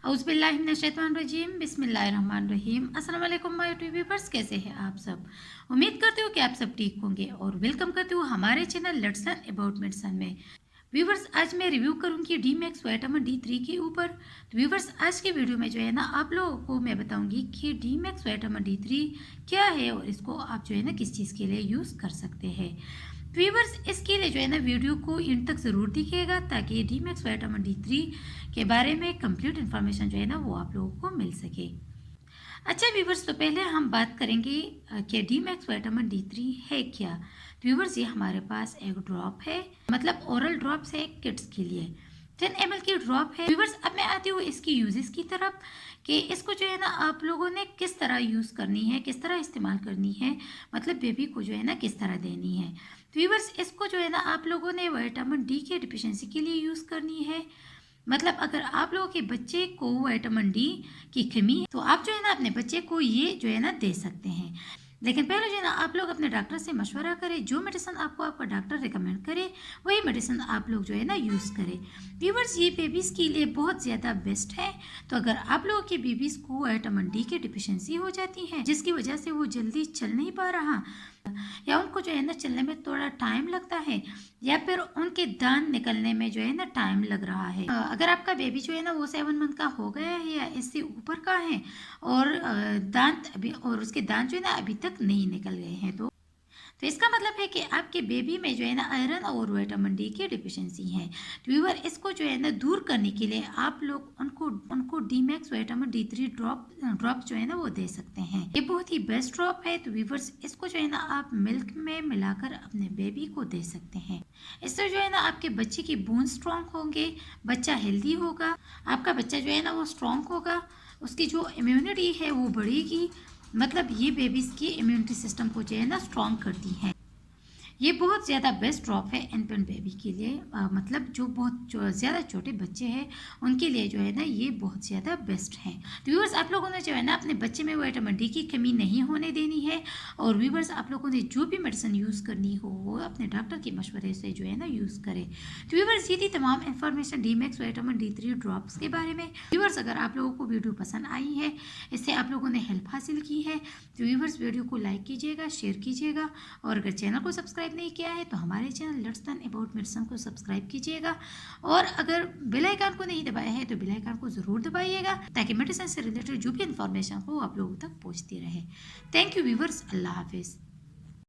औज़ुबिल्लाहिमिनश्शैतानिर्रजीम बिस्मिल्लाहिर्रहमानिर्रहीम। अस्सलाम वालेकुम माय यूट्यूब व्यूअर्स, कैसे हैं आप सब। उम्मीद करती हूँ कि आप सब ठीक होंगे और वेलकम करती हूँ हमारे channel let's learn about medicine में। व्यूवर्स, आज मैं रिव्यू करूँगी डी मैक्स विटामिन D3 के ऊपर। तो व्यूवर्स, आज के वीडियो में जो है ना आप लोगों को मैं बताऊंगी कि डी मैक्स विटामिन D3 क्या है और इसको आप जो है ना किस चीज़ के लिए यूज़ कर सकते हैं। व्यूवर्स, इसके लिए जो है ना वीडियो को इन तक ज़रूर दिखिएगा ताकि डी मैक्स विटामिन D3 के बारे में कंप्लीट इन्फॉर्मेशन जो है ना वो आप लोगों को मिल सके। अच्छा व्यूवर्स, तो पहले हम बात करेंगे कि डी मैक्स विटामिन D3 है क्या। तो व्यूवर्स, ये हमारे पास एक ड्रॉप है, मतलब ओरल ड्रॉप्स है किड्स के लिए। 10 ml की ड्रॉप है। व्यूवर्स, अब मैं आती हूँ इसकी यूजेस की तरफ कि इसको जो है ना आप लोगों ने किस तरह यूज़ करनी है, किस तरह इस्तेमाल करनी है, मतलब बेबी को जो है ना किस तरह देनी है। तो व्यूवर्स, इसको जो है ना आप लोगों ने विटामिन D की डिफिशिएंसी के लिए यूज़ करनी है। मतलब अगर आप लोगों के बच्चे को विटामिन D की कमी है तो आप जो है ना अपने बच्चे को ये जो है ना दे सकते हैं। लेकिन पहले जो है ना आप लोग अपने डॉक्टर से मशवरा करें, जो मेडिसिन आपको आपका डॉक्टर रिकमेंड करे वही मेडिसिन आप लोग जो है ना यूज़ करें। व्यूवर्स, ये बेबीज़ के लिए बहुत ज़्यादा बेस्ट है। तो अगर आप लोगों के बेबीज़ को विटामिन D की डिफिशिएंसी हो जाती है जिसकी वजह से वो जल्दी चल नहीं पा रहा, या उनको जो है ना चलने में थोड़ा टाइम लगता है, या फिर उनके दांत निकलने में जो है ना टाइम लग रहा है, अगर आपका बेबी जो है ना वो 7 मंथ का हो गया है या इससे ऊपर का है और दांत अभी और उसके दांत जो है ना अभी तक नहीं निकल गए हैं, तो इसका मतलब है कि आपके बेबी में जो है ना आयरन और विटामिन D की डिफिशिएंसी है। तो व्यूअर, इसको जो है ना दूर करने के लिए आप लोग उनको उनको D max vitamin D3 drop जो है ना वो दे सकते हैं। ये बहुत ही बेस्ट ड्रॉप है। तो व्यूअर्स, इसको जो है ना आप मिल्क में मिलाकर अपने बेबी को दे सकते हैं। इससे जो है ना आपके बच्चे की बोन स्ट्रांग होंगे, बच्चा हेल्दी होगा, आपका बच्चा जो है ना वो स्ट्रांग होगा, उसकी जो इम्यूनिटी है वो बढ़ेगी। मतलब ये बेबीज़ की इम्यूनिटी सिस्टम को जो है ना स्ट्रॉन्ग करती हैं। ये बहुत ज़्यादा बेस्ट ड्रॉप है इनफेंट बेबी के लिए, मतलब जो बहुत ज़्यादा छोटे बच्चे हैं उनके लिए जो है ना ये बहुत ज़्यादा बेस्ट है। तो व्यूवर्स, आप लोगों ने जो है ना अपने बच्चे में विटामिन D की कमी नहीं होने देनी है। और व्यूवर्स, आप लोगों ने जो भी मेडिसिन यूज़ करनी हो वो अपने डॉक्टर के मशवरे से जो है ना यूज़ करें। तो व्यूवर्स, ये थी तमाम information D max vitamin D3 drops के बारे में। व्यूवर्स, अगर आप लोगों को वीडियो पसंद आई है, इससे आप लोगों ने हेल्प हासिल की है, तो व्यूवर्स वीडियो को लाइक कीजिएगा, शेयर कीजिएगा, और अगर चैनल को सब्सक्राइब नहीं किया है तो हमारे channel let's learn about medicine को सब्सक्राइब कीजिएगा। और अगर बेल आइकन को नहीं दबाया है तो बेल आइकन को ज़रूर दबाइएगा ताकि मेडिसिन से रिलेटेड जो भी इन्फॉर्मेशन हो आप लोगों तक पहुंचती रहे। थैंक यू व्यूवर्स, अल्लाह हाफिज़।